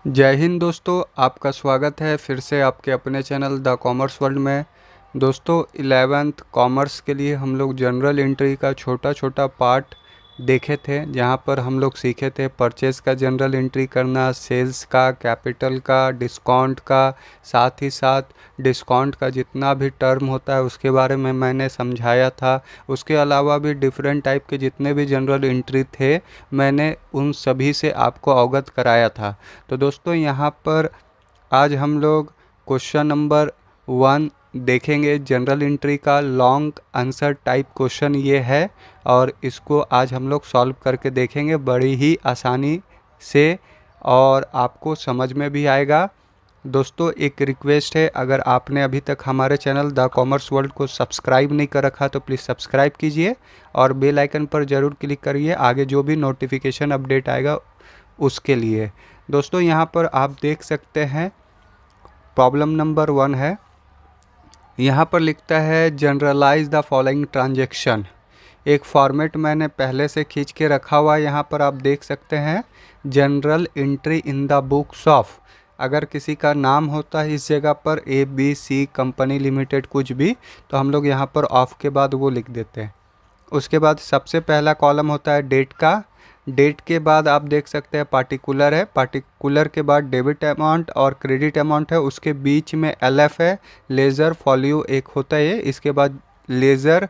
जय हिंद दोस्तों, आपका स्वागत है फिर से आपके अपने चैनल द कॉमर्स वर्ल्ड में। दोस्तों 11th कॉमर्स के लिए हम लोग जनरल एंट्री का छोटा छोटा पार्ट देखे थे, जहां पर हम लोग सीखे थे परचेज़ का जनरल एंट्री करना, सेल्स का, कैपिटल का, डिस्काउंट का, साथ ही साथ डिस्काउंट का जितना भी टर्म होता है उसके बारे में मैंने समझाया था। उसके अलावा भी डिफरेंट टाइप के जितने भी जनरल एंट्री थे मैंने उन सभी से आपको अवगत कराया था। तो दोस्तों यहाँ पर आज हम लोग क्वेश्चन नंबर 1 देखेंगे। जनरल एंट्री का लॉन्ग आंसर टाइप क्वेश्चन ये है और इसको आज हम लोग सॉल्व करके देखेंगे बड़ी ही आसानी से और आपको समझ में भी आएगा। दोस्तों एक रिक्वेस्ट है, अगर आपने अभी तक हमारे चैनल द कॉमर्स वर्ल्ड को सब्सक्राइब नहीं कर रखा तो प्लीज़ सब्सक्राइब कीजिए और बेल आइकन पर ज़रूर क्लिक करिए, आगे जो भी नोटिफिकेशन अपडेट आएगा उसके लिए। दोस्तों यहाँ पर आप देख सकते हैं प्रॉब्लम नंबर 1 है। यहाँ पर लिखता है जनरलाइज द फॉलोइंग ट्रांजैक्शन। एक फॉर्मेट मैंने पहले से खींच के रखा हुआ है, यहाँ पर आप देख सकते हैं general entry in the books of. अगर किसी का नाम होता है इस जगह पर ABC कंपनी लिमिटेड कुछ भी, तो हम लोग यहाँ पर ऑफ के बाद वो लिख देते हैं। उसके बाद सबसे पहला कॉलम होता है डेट का। डेट के बाद आप देख सकते हैं पार्टिकुलर है, पार्टिकुलर के बाद डेबिट अमाउंट और क्रेडिट अमाउंट है, उसके बीच में LF है, लेज़र फॉलियो एक होता है। इसके बाद लेज़र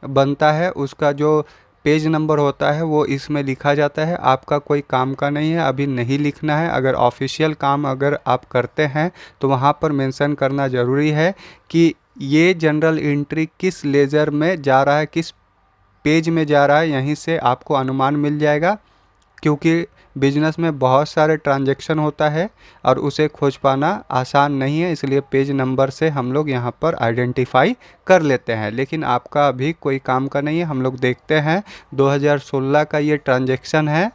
बनता है, उसका जो पेज नंबर होता है वो इसमें लिखा जाता है। आपका कोई काम का नहीं है, अभी नहीं लिखना है। अगर ऑफिशियल काम अगर आप करते हैं तो वहाँ पर मेंशन करना ज़रूरी है कि ये जनरल एंट्री किस लेज़र में जा रहा है, किस पेज में जा रहा है। यहीं से आपको अनुमान मिल जाएगा, क्योंकि बिजनेस में बहुत सारे ट्रांजैक्शन होता है और उसे खोज पाना आसान नहीं है, इसलिए पेज नंबर से हम लोग यहाँ पर आइडेंटिफाई कर लेते हैं। लेकिन आपका अभी कोई काम का नहीं है। हम लोग देखते हैं 2016 का ये ट्रांजैक्शन है।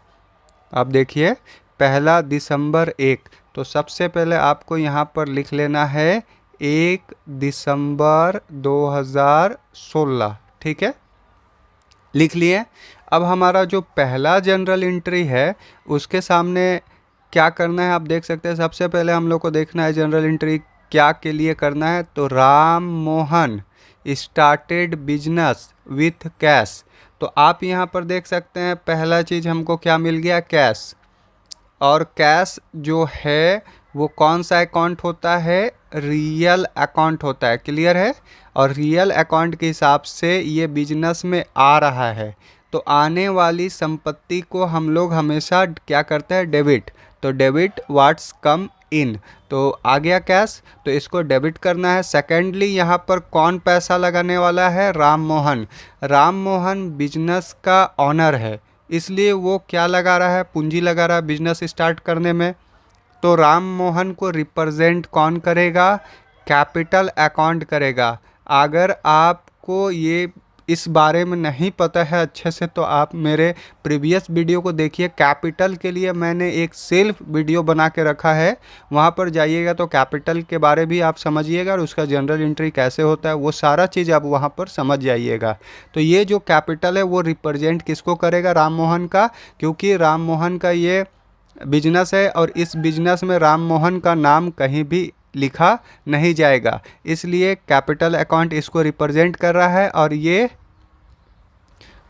आप देखिए 1 दिसंबर 1, तो सबसे पहले आपको यहाँ पर लिख लेना है 1 दिसंबर 2016। ठीक है, लिख लिए। अब हमारा जो पहला जनरल एंट्री है उसके सामने क्या करना है आप देख सकते हैं। सबसे पहले हम लोग को देखना है जनरल एंट्री क्या के लिए करना है। तो Ram Mohan started business with cash. तो आप यहाँ पर देख सकते हैं पहला चीज़ हमको क्या मिल गया, कैश। और कैश जो है वो कौन सा अकाउंट होता है, रियल अकाउंट होता है। क्लियर है। और रियल अकाउंट के हिसाब से ये बिजनेस में आ रहा है, तो आने वाली संपत्ति को हम लोग हमेशा क्या करते हैं, डेबिट। तो डेबिट व्हाट्स कम इन, तो आ गया कैश, तो इसको डेबिट करना है। सेकेंडली यहाँ पर कौन पैसा लगाने वाला है, राम मोहन। राम मोहन बिजनेस का ऑनर है, इसलिए वो क्या लगा रहा है, पूंजी लगा रहा है बिजनेस स्टार्ट करने में। तो राम मोहन को रिप्रेजेंट कौन करेगा, कैपिटल अकाउंट करेगा। अगर आपको ये इस बारे में नहीं पता है अच्छे से तो आप मेरे प्रीवियस वीडियो को देखिए। कैपिटल के लिए मैंने एक सेल्फ वीडियो बना के रखा है, वहाँ पर जाइएगा तो कैपिटल के बारे भी आप समझिएगा और उसका जनरल एंट्री कैसे होता है वो सारा चीज़ आप वहाँ पर समझ जाइएगा। तो ये जो कैपिटल है वो रिप्रेजेंट किसको करेगा, राम मोहन का, क्योंकि राम मोहन का ये बिजनेस है और इस बिजनेस में राम मोहन का नाम कहीं भी लिखा नहीं जाएगा, इसलिए कैपिटल अकाउंट इसको रिप्रेजेंट कर रहा है। और ये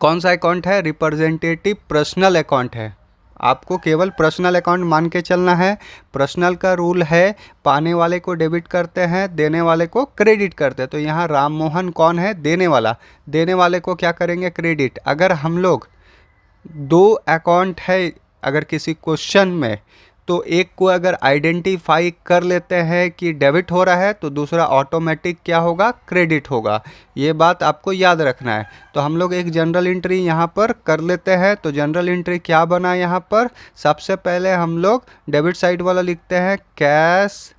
कौन सा अकाउंट है, रिप्रेजेंटेटिव पर्सनल अकाउंट है। आपको केवल पर्सनल अकाउंट मान के चलना है। पर्सनल का रूल है, पाने वाले को डेबिट करते हैं, देने वाले को क्रेडिट करते हैं। तो यहाँ राम मोहन कौन है, देने वाला। देने वाले को क्या करेंगे, क्रेडिट। अगर हम लोग 2 अकाउंट है अगर किसी क्वेश्चन में, तो एक को अगर आइडेंटिफाई कर लेते हैं कि डेबिट हो रहा है तो दूसरा ऑटोमेटिक क्या होगा, क्रेडिट होगा। ये बात आपको याद रखना है। तो हम लोग एक जनरल एंट्री यहाँ पर कर लेते हैं। तो जनरल एंट्री क्या बना यहाँ पर, सबसे पहले हम लोग डेबिट साइड वाला लिखते हैं, कैश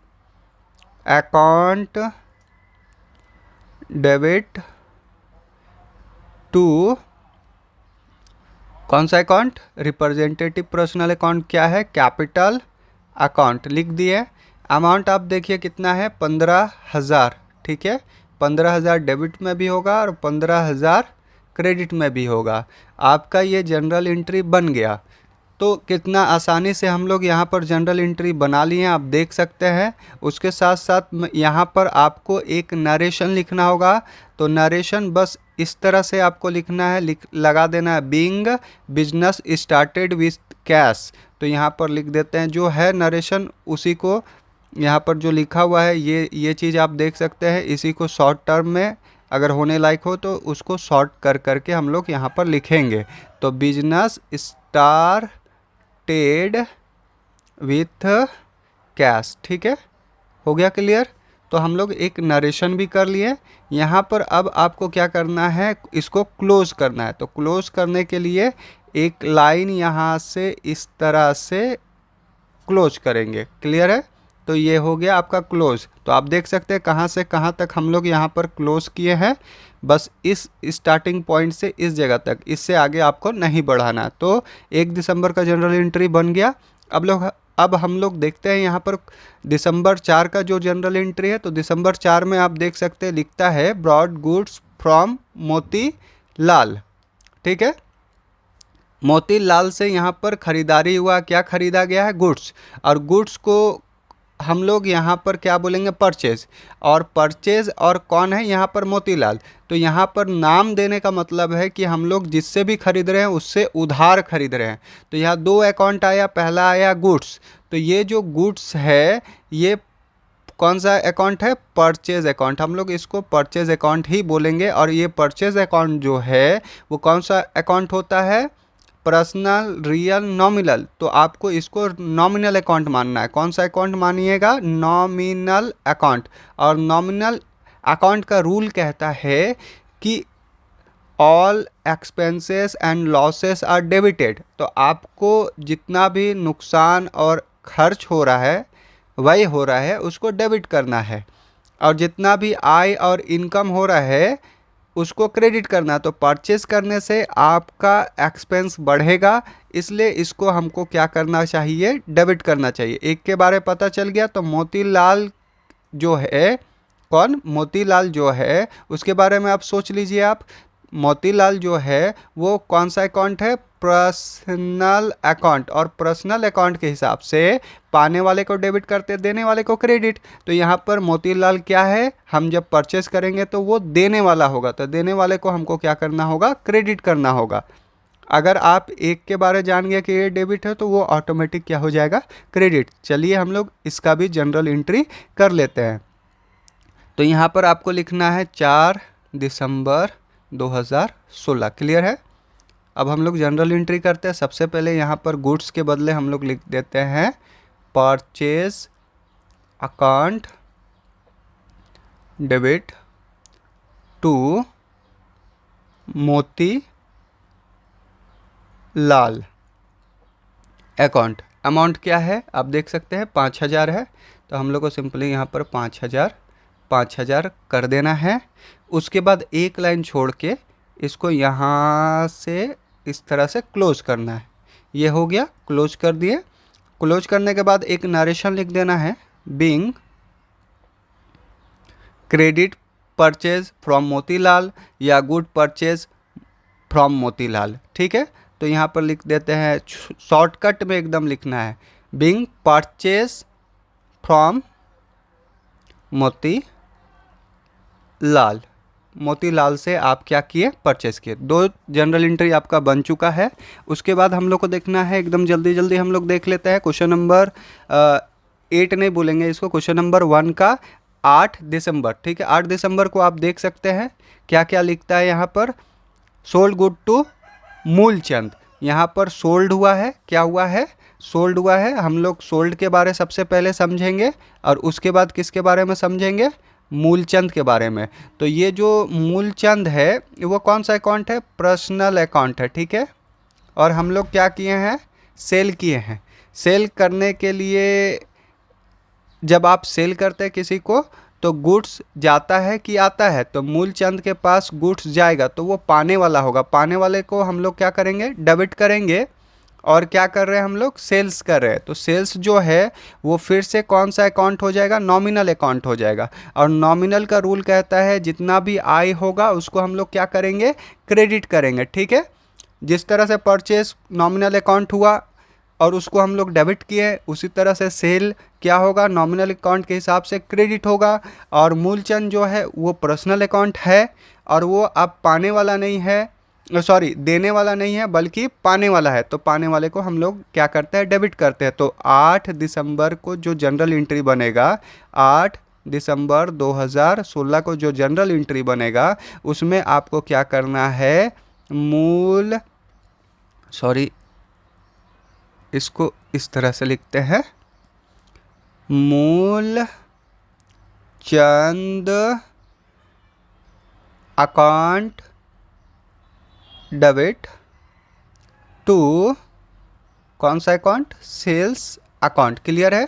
अकाउंट डेबिट टू कौन सा अकाउंट, रिप्रेजेंटेटिव पर्सनल अकाउंट क्या है, कैपिटल अकाउंट। लिख दिए। अमाउंट आप देखिए कितना है, 15,000। ठीक है, 15,000 डेबिट में भी होगा और 15,000 क्रेडिट में भी होगा। आपका ये जनरल एंट्री बन गया। तो कितना आसानी से हम लोग यहाँ पर जनरल एंट्री बना लिए आप देख सकते हैं। उसके साथ साथ यहाँ पर आपको एक नरेशन लिखना होगा। तो नरेशन बस इस तरह से आपको लिखना है, लगा देना है being business started with cash. तो यहाँ पर लिख देते हैं जो है नरेशन, उसी को यहाँ पर जो लिखा हुआ है ये चीज़ आप देख सकते हैं। इसी को शॉर्ट टर्म में अगर होने लायक हो तो उसको शॉर्ट कर करके हम लोग यहाँ पर लिखेंगे। तो बिजनेस स्टार्टेड विथ कैश, ठीक है, हो गया क्लियर। तो हम लोग एक नरेशन भी कर लिए। यहाँ पर अब आपको क्या करना है, इसको क्लोज करना है। तो क्लोज करने के लिए एक लाइन यहाँ से इस तरह से क्लोज करेंगे, क्लियर है। तो ये हो गया आपका क्लोज। तो आप देख सकते हैं कहाँ से कहाँ तक हम लोग यहाँ पर क्लोज किए हैं, बस इस स्टार्टिंग पॉइंट से इस जगह तक, इससे आगे आपको नहीं बढ़ाना। तो 1 दिसंबर का जनरल एंट्री बन गया। अब हम लोग देखते हैं यहाँ पर दिसंबर 4 का जो जनरल एंट्री है। तो दिसंबर 4 में आप देख सकते हैं लिखता है broad goods from Moti Lal, ठीक है। मोतीलाल से यहाँ पर ख़रीदारी हुआ, क्या ख़रीदा गया है, गुड्स। और गुड्स को हम लोग यहाँ पर क्या बोलेंगे, परचेज। और परचेज और कौन है यहाँ पर, मोतीलाल। तो यहाँ पर नाम देने का मतलब है कि हम लोग जिससे भी खरीद रहे हैं उससे उधार खरीद रहे हैं। तो यहाँ 2 अकाउंट आया, पहला आया गुड्स। तो ये जो गुड्स है ये कौन सा अकाउंट है, परचेज अकाउंट। हम लोग इसको परचेज अकाउंट ही बोलेंगे। और ये परचेज अकाउंट जो है वो कौन सा अकाउंट होता है, पर्सनल रियल नॉमिनल। तो आपको इसको नॉमिनल अकाउंट मानना है। कौन सा अकाउंट मानिएगा, नॉमिनल अकाउंट। और नॉमिनल अकाउंट का रूल कहता है कि all expenses and losses are debited. तो आपको जितना भी नुकसान और खर्च हो रहा है वही हो रहा है, उसको डेबिट करना है। और जितना भी आय और इनकम हो रहा है उसको क्रेडिट करना। तो परचेस करने से आपका एक्सपेंस बढ़ेगा, इसलिए इसको हमको क्या करना चाहिए, डेबिट करना चाहिए। एक के बारे पता चल गया। तो मोतीलाल जो है, कौन, मोतीलाल जो है, उसके बारे में आप सोच लीजिए। आप मोतीलाल जो है वो कौन सा अकाउंट है, पर्सनल अकाउंट। और पर्सनल अकाउंट के हिसाब से पाने वाले को डेबिट करते, देने वाले को क्रेडिट। तो यहाँ पर मोतीलाल क्या है, हम जब परचेस करेंगे तो वो देने वाला होगा। तो देने वाले को हमको क्या करना होगा, क्रेडिट करना होगा। अगर आप एक के बारे जान गए कि ये डेबिट है तो वो ऑटोमेटिक क्या हो जाएगा, क्रेडिट। चलिए हम लोग इसका भी जनरल एंट्री कर लेते हैं। तो यहाँ पर आपको लिखना है 4 दिसंबर 2016, क्लियर है। अब हम लोग जनरल एंट्री करते हैं। सबसे पहले यहाँ पर गुड्स के बदले हम लोग लिख देते हैं purchase account debit to Moti Lal account. Amount क्या है आप देख सकते हैं, 5000 है। तो हम लोग को सिंपली यहाँ पर 5000 कर देना है। उसके बाद एक लाइन छोड़ के इसको यहाँ से इस तरह से क्लोज करना है। ये हो गया, क्लोज कर दिए। क्लोज करने के बाद एक नरेशन लिख देना है, being credit purchase from Motilal या गुड परचेज फ्रॉम मोतीलाल, ठीक है। तो यहाँ पर लिख देते हैं, शॉर्टकट में एकदम लिखना है, being purchase from Motilal. Motilal से आप क्या किए, परचेस किए। 2 जनरल एंट्री आपका बन चुका है। उसके बाद हम लोग को देखना है, एकदम जल्दी जल्दी हम लोग देख लेते हैं। क्वेश्चन नंबर 8 नहीं बोलेंगे इसको, क्वेश्चन नंबर 1 का 8 दिसंबर, ठीक है। 8 दिसंबर को आप देख सकते हैं क्या क्या लिखता है यहाँ पर, सोल्ड गुड टू मूलचंद। यहाँ पर सोल्ड हुआ है, क्या हुआ है, सोल्ड हुआ है। हम लोग सोल्ड के बारे सबसे पहले समझेंगे और उसके बाद किसके बारे में समझेंगे, मूलचंद के बारे में। तो ये जो मूलचंद है वो कौन सा अकाउंट है, पर्सनल अकाउंट है, ठीक है। और हम लोग क्या किए हैं, सेल किए हैं। सेल करने के लिए जब आप सेल करते हैं किसी को तो गुड्स जाता है कि आता है, तो मूलचंद के पास गुड्स जाएगा तो वो पाने वाला होगा। पाने वाले को हम लोग क्या करेंगे, डेबिट करेंगे। और क्या कर रहे हैं हम लोग, सेल्स कर रहे हैं। तो सेल्स जो है वो फिर से कौन सा अकाउंट हो जाएगा, नॉमिनल अकाउंट हो जाएगा। और नॉमिनल का रूल कहता है जितना भी आय होगा उसको हम लोग क्या करेंगे, क्रेडिट करेंगे, ठीक है। जिस तरह से परचेस नॉमिनल अकाउंट हुआ, और उसको हम लोग डेबिट किए। उसी तरह से सेल क्या होगा, नॉमिनल अकाउंट के हिसाब से क्रेडिट होगा। और मूलचंद जो है वो पर्सनल अकाउंट है और वो आप पाने वाला नहीं है, सॉरी देने वाला नहीं है बल्कि पाने वाला है। तो पाने वाले को हम लोग क्या करते हैं, डेबिट करते हैं। तो 8 दिसंबर को जो जनरल एंट्री बनेगा, 8 दिसंबर 2016 को जो जनरल एंट्री बनेगा, उसमें आपको क्या करना है, मूल सॉरी इसको इस तरह से लिखते हैं, मूल चंद अकाउंट डेबिट टू कौन सा अकाउंट, सेल्स अकाउंट। क्लियर है।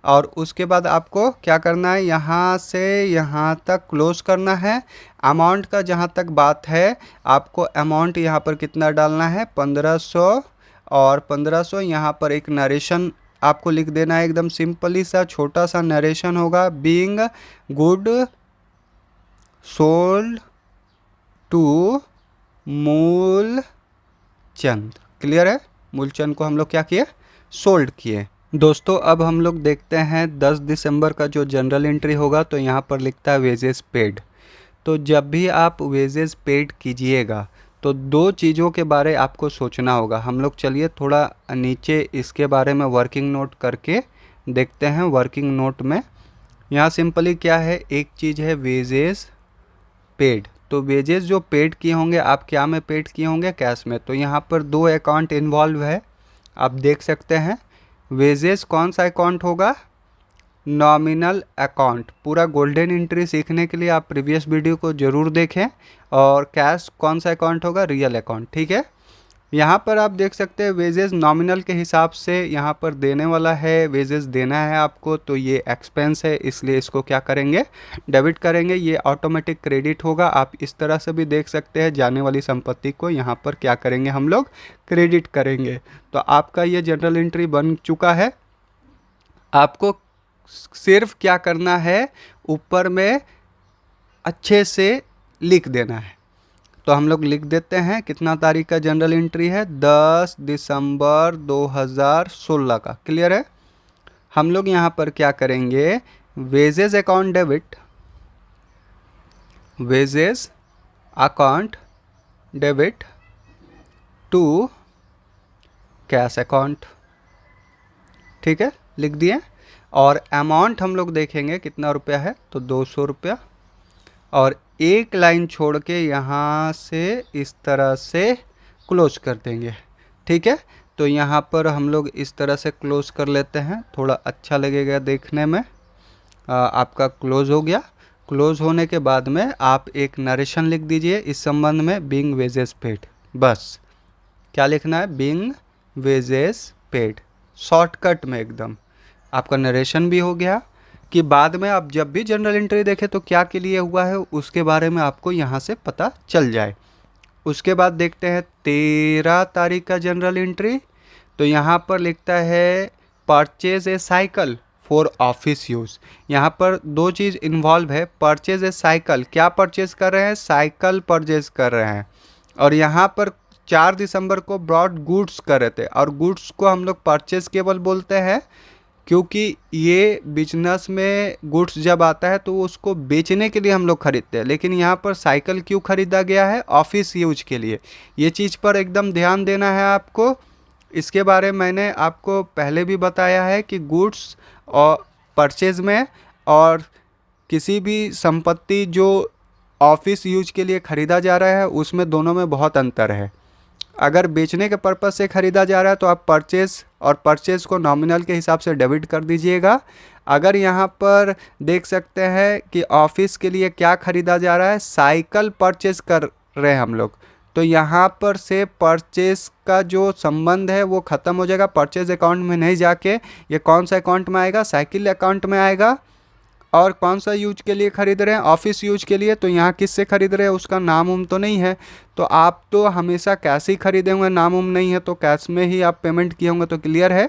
और उसके बाद आपको क्या करना है, यहाँ से यहाँ तक क्लोज करना है। अमाउंट का जहाँ तक बात है, आपको अमाउंट यहाँ पर कितना डालना है, 1500। और 1500 यहाँ पर एक नरेशन आपको लिख देना है, एकदम सिंपली सा छोटा सा नरेशन होगा, being good sold to Moolchand. Clear है। मूलचंद को हम लोग क्या किए, सोल्ड किए। दोस्तों अब हम लोग देखते हैं 10 दिसंबर का जो जनरल एंट्री होगा, तो यहाँ पर लिखता है वेजेस पेड। तो जब भी आप वेजेस पेड कीजिएगा तो दो चीज़ों के बारे आपको सोचना होगा। हम लोग चलिए थोड़ा नीचे इसके बारे में वर्किंग नोट करके देखते हैं। वर्किंग नोट में यहाँ सिंपली क्या है, एक चीज़ है वेजेस पेड। तो वेजेस जो पेड किए होंगे आप क्या में पेड किए होंगे, कैश में। तो यहाँ पर दो अकाउंट इन्वॉल्व है, आप देख सकते हैं। वेजेस कौन सा अकाउंट होगा, नॉमिनल अकाउंट। पूरा गोल्डन एंट्री सीखने के लिए आप प्रीवियस वीडियो को ज़रूर देखें। और कैश कौन सा अकाउंट होगा, रियल अकाउंट। ठीक है। यहाँ पर आप देख सकते हैं वेजेस नॉमिनल के हिसाब से यहाँ पर देने वाला है, वेजेस देना है आपको, तो ये एक्सपेंस है, इसलिए इसको क्या करेंगे, डेबिट करेंगे। ये ऑटोमेटिक क्रेडिट होगा। आप इस तरह से भी देख सकते हैं, जाने वाली संपत्ति को यहाँ पर क्या करेंगे, हम लोग क्रेडिट करेंगे। तो आपका ये जनरल एंट्री बन चुका है। आपको सिर्फ क्या करना है, ऊपर में अच्छे से लिख देना है। तो हम लोग लिख देते हैं, कितना तारीख का जनरल एंट्री है, 10 दिसंबर 2016 का। क्लियर है। हम लोग यहाँ पर क्या करेंगे, wages account debit, wages account debit to cash account. ठीक है, लिख दिए। और अमाउंट हम लोग देखेंगे कितना रुपया है, तो 200 रुपया। और एक लाइन छोड़ के यहाँ से इस तरह से क्लोज कर देंगे। ठीक है। तो यहाँ पर हम लोग इस तरह से क्लोज कर लेते हैं, थोड़ा अच्छा लगेगा देखने में। आपका क्लोज हो गया। क्लोज होने के बाद में आप एक नरेशन लिख दीजिए इस संबंध में, बीइंग वेजेस पेड। बस क्या लिखना है, बीइंग वेजेस पेड, शॉर्टकट में एकदम। आपका नरेशन भी हो गया कि बाद में आप जब भी जनरल एंट्री देखें तो क्या के लिए हुआ है उसके बारे में आपको यहाँ से पता चल जाए। उसके बाद देखते हैं 13 तारीख का जनरल एंट्री। तो यहाँ पर लिखता है purchase a cycle for office use. यहाँ पर दो चीज़ इन्वॉल्व है। परचेज ए साइकिल, क्या परचेज कर रहे हैं, साइकिल परचेज कर रहे हैं। और यहाँ पर 4 दिसंबर को ब्रॉड गुड्स कर रहे थे, और गुड्स को हम लोग परचेज केवल बोलते हैं क्योंकि ये बिजनेस में गुड्स जब आता है तो उसको बेचने के लिए हम लोग खरीदते हैं। लेकिन यहाँ पर साइकिल क्यों खरीदा गया है, ऑफिस यूज के लिए। ये चीज़ पर एकदम ध्यान देना है आपको। इसके बारे में मैंने आपको पहले भी बताया है कि गुड्स और परचेज में और किसी भी संपत्ति जो ऑफिस यूज के लिए ख़रीदा जा रहा है उसमें दोनों में बहुत अंतर है। अगर बेचने के पर्पज़ से ख़रीदा जा रहा है तो आप परचेज़ और परचेज़ को नॉमिनल के हिसाब से डेबिट कर दीजिएगा। अगर यहाँ पर देख सकते हैं कि ऑफिस के लिए क्या ख़रीदा जा रहा है, साइकिल परचेज़ कर रहे हैं हम लोग, तो यहाँ पर से परचेज़ का जो संबंध है वो ख़त्म हो जाएगा। परचेज़ अकाउंट में नहीं जाके ये कौन सा अकाउंट में आएगा, साइकिल अकाउंट में आएगा। और कौन सा यूज के लिए ख़रीद रहे हैं, ऑफिस यूज के लिए। तो यहाँ किससे ख़रीद रहे हैं उसका नाम उम तो नहीं है। तो आप तो हमेशा कैश ही खरीदे होंगे, नाम उम नहीं है तो कैश में ही आप पेमेंट किए होंगे। तो क्लियर है।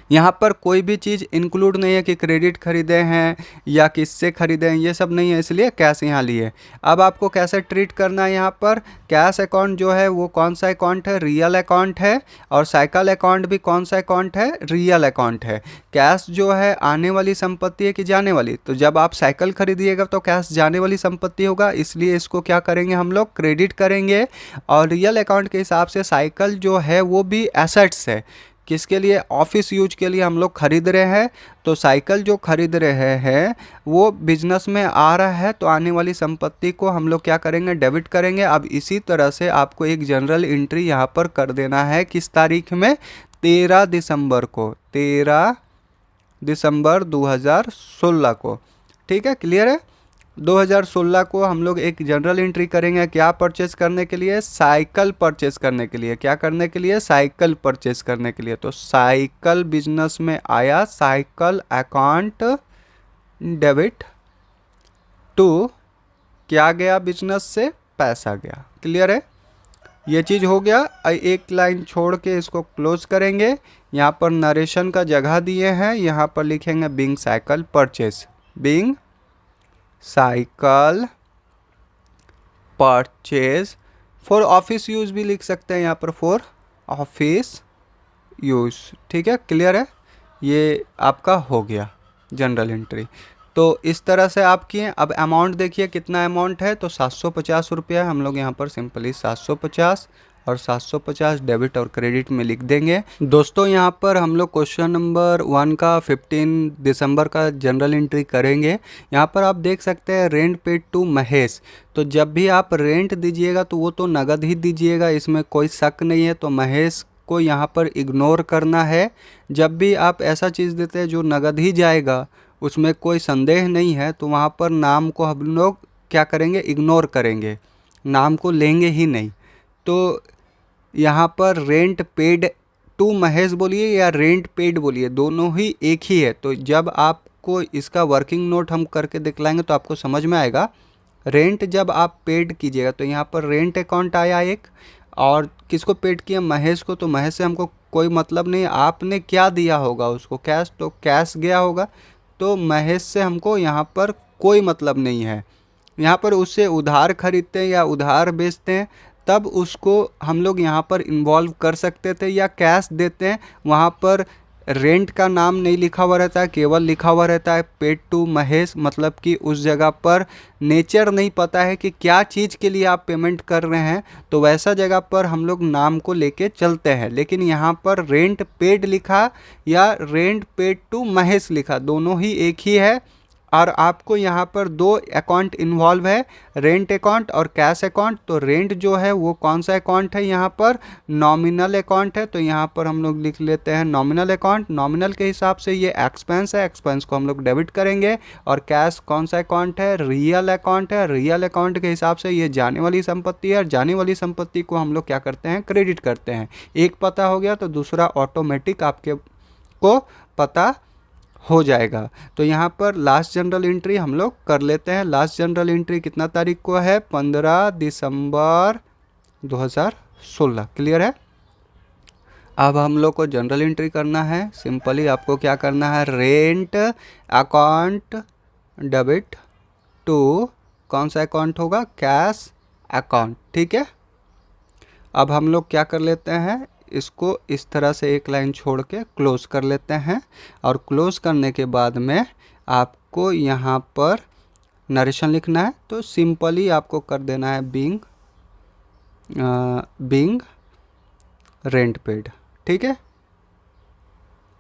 यहाँ पर कोई भी चीज़ इंक्लूड नहीं है कि क्रेडिट खरीदे हैं या किससे खरीदे हैं, ये सब नहीं है, इसलिए कैश यहाँ लिए। अब आपको कैसे ट्रीट करना है, यहाँ पर कैश अकाउंट जो है वो कौन सा अकाउंट है, रियल अकाउंट है, और साइकिल अकाउंट भी कौन सा अकाउंट है, रियल अकाउंट है। कैश जो है आने वाली संपत्ति है कि जाने वाली, तो जब आप साइकिल खरीदिएगा तो कैश जाने वाली संपत्ति होगा, इसलिए इसको क्या करेंगे हम लोग, क्रेडिट करेंगे। और रियल अकाउंट के हिसाब से साइकिल जो है वो भी एसेट्स है, किसके लिए, ऑफिस यूज के लिए हम लोग खरीद रहे हैं। तो साइकिल जो खरीद रहे हैं वो बिजनेस में आ रहा है, तो आने वाली संपत्ति को हम लोग क्या करेंगे, डेबिट करेंगे। अब इसी तरह से आपको एक जनरल एंट्री यहाँ पर कर देना है, किस तारीख में, 13 दिसंबर को, 13 दिसंबर 2016 को। ठीक है, क्लियर है। 2016 को हम लोग एक जनरल एंट्री करेंगे, क्या परचेस करने के लिए, साइकिल परचेस करने के लिए। क्या करने के लिए, साइकिल परचेस करने के लिए। तो साइकिल बिजनेस में आया, साइकिल अकाउंट डेबिट टू क्या गया, बिजनेस से पैसा गया। क्लियर है, ये चीज़ हो गया। एक लाइन छोड़ के इसको क्लोज करेंगे। यहाँ पर नरेशन का जगह दिए हैं, यहाँ पर लिखेंगे being cycle purchase, being cycle purchase for office use भी लिख सकते हैं यहाँ पर, फॉर ऑफिस यूज। ठीक है, क्लियर है, ये आपका हो गया जनरल एंट्री। तो इस तरह से आप किए। अब अमाउंट देखिए कितना अमाउंट है, तो 750 रुपया। हम लोग यहाँ पर सिंपली 750 और 750 डेबिट और क्रेडिट में लिख देंगे। दोस्तों यहाँ पर हम लोग क्वेश्चन नंबर 1 का 15 दिसंबर का जनरल एंट्री करेंगे। यहाँ पर आप देख सकते हैं रेंट पेड टू महेश। तो जब भी आप रेंट दीजिएगा तो वो तो नगद ही दीजिएगा, इसमें कोई शक नहीं है। तो महेश को यहाँ पर इग्नोर करना है। जब भी आप ऐसा चीज़ देते हैं जो नगद ही जाएगा, उसमें कोई संदेह नहीं है, तो वहाँ पर नाम को हम लोग क्या करेंगे, इग्नोर करेंगे, नाम को लेंगे ही नहीं। तो यहाँ पर रेंट पेड टू महेश बोलिए या रेंट पेड बोलिए, दोनों ही एक ही है। तो जब आपको इसका वर्किंग नोट हम करके दिखलाएंगे तो आपको समझ में आएगा। रेंट जब आप पेड कीजिएगा तो यहाँ पर रेंट अकाउंट आया एक, और किसको पेड किया, महेश को। तो महेश से हमको कोई मतलब नहीं, आपने क्या दिया होगा उसको, कैश, तो कैश गया होगा। तो महेश से हमको यहाँ पर कोई मतलब नहीं है। यहाँ पर उससे उधार खरीदते हैं या उधार बेचते हैं तब उसको हम लोग यहाँ पर इन्वॉल्व कर सकते थे, या कैश देते हैं वहाँ पर रेंट का नाम नहीं लिखा हुआ रहता है, केवल लिखा हुआ रहता है पेड टू महेश। मतलब कि उस जगह पर नेचर नहीं पता है कि क्या चीज़ के लिए आप पेमेंट कर रहे हैं, तो वैसा जगह पर हम लोग नाम को लेके चलते हैं। लेकिन यहाँ पर रेंट पेड लिखा या रेंट पेड टू महेश लिखा, दोनों ही एक ही है। और आपको यहाँ पर दो अकाउंट इन्वॉल्व है, रेंट अकाउंट और कैश अकाउंट। तो रेंट जो है वो कौन सा अकाउंट है, यहाँ पर नॉमिनल अकाउंट है। तो यहाँ पर हम लोग लिख लेते हैं नॉमिनल अकाउंट। नॉमिनल के हिसाब से ये एक्सपेंस है, एक्सपेंस को हम लोग डेबिट करेंगे। और कैश कौन सा अकाउंट है, रियल अकाउंट है। रियल अकाउंट के हिसाब से ये जाने वाली संपत्ति है, और जाने वाली संपत्ति को हम लोग क्या करते हैं, क्रेडिट करते हैं। एक पता हो गया तो दूसरा ऑटोमेटिक आपके को पता हो जाएगा। तो यहाँ पर लास्ट जनरल एंट्री हम लोग कर लेते हैं। लास्ट जनरल एंट्री कितना तारीख को है, 15 दिसंबर 2016। क्लियर है। अब हम लोग को जनरल एंट्री करना है। सिंपली आपको क्या करना है, रेंट अकाउंट डेबिट टू कौन सा अकाउंट होगा, कैश अकाउंट। ठीक है। अब हम लोग क्या कर लेते हैं, इसको इस तरह से एक लाइन छोड़ के क्लोज कर लेते हैं। और क्लोज करने के बाद में आपको यहाँ पर नरेशन लिखना है। तो सिंपली आपको कर देना है बिंग रेंट पेड। ठीक है।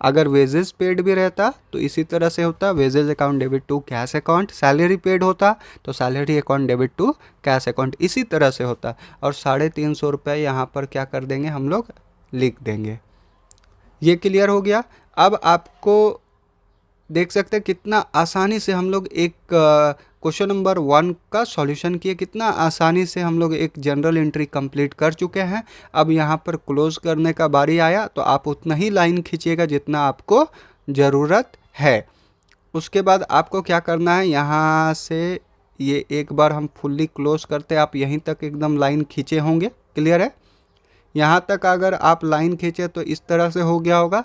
अगर वेजेस पेड भी रहता तो इसी तरह से होता, wages account debit to cash account. Salary paid होता तो salary account debit to cash account, इसी तरह से होता। और 350 रुपये यहाँ पर क्या कर देंगे, हम लोग लिख देंगे। ये क्लियर हो गया। अब आपको देख सकते हैं कितना आसानी से हम लोग एक क्वेश्चन नंबर 1 का सॉल्यूशन किए, कितना आसानी से हम लोग एक जनरल एंट्री कंप्लीट कर चुके हैं। अब यहाँ पर क्लोज करने का बारी आया तो आप उतना ही लाइन खींचिएगा जितना आपको ज़रूरत है। उसके बाद आपको क्या करना है, यहाँ से ये एक बार हम फुल्ली क्लोज करते हैं, आप यहीं तक एकदम लाइन खींचे होंगे। क्लियर है। यहाँ तक अगर आप लाइन खींचे तो इस तरह से हो गया होगा।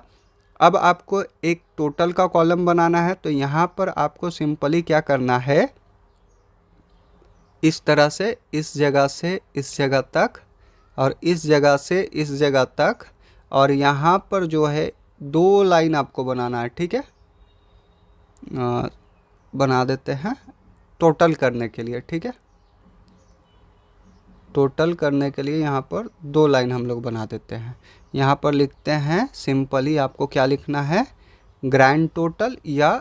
अब आपको एक टोटल का कॉलम बनाना है, तो यहाँ पर आपको सिंपली क्या करना है, इस तरह से इस जगह से इस जगह तक और इस जगह से इस जगह तक, और यहाँ पर जो है 2 लाइन आपको बनाना है। ठीक है, बना देते हैं टोटल करने के लिए। ठीक है, टोटल करने के लिए यहाँ पर 2 लाइन हम लोग बना देते हैं। यहाँ पर लिखते हैं सिंपली, आपको क्या लिखना है, ग्रैंड टोटल या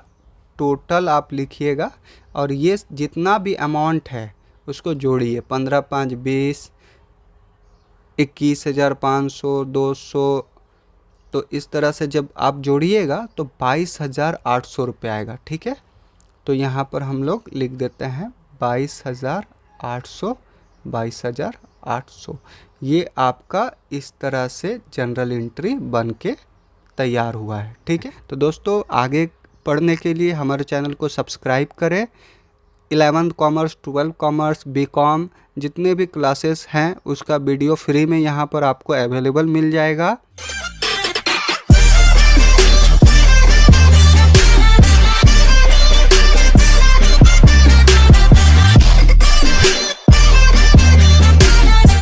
टोटल आप लिखिएगा, और ये जितना भी अमाउंट है उसको जोड़िए। 15 5 20, 21,500, 200, तो इस तरह से जब आप जोड़िएगा तो 22,800 रुपये आएगा। ठीक है, तो यहाँ पर हम लोग लिख देते हैं 22,800, 22,800। ये आपका इस तरह से जनरल एंट्री बन के तैयार हुआ है। ठीक है, तो दोस्तों आगे पढ़ने के लिए हमारे चैनल को सब्सक्राइब करें। 11th commerce, 12th commerce, BCom जितने भी क्लासेस हैं उसका वीडियो फ्री में यहाँ पर आपको अवेलेबल मिल जाएगा।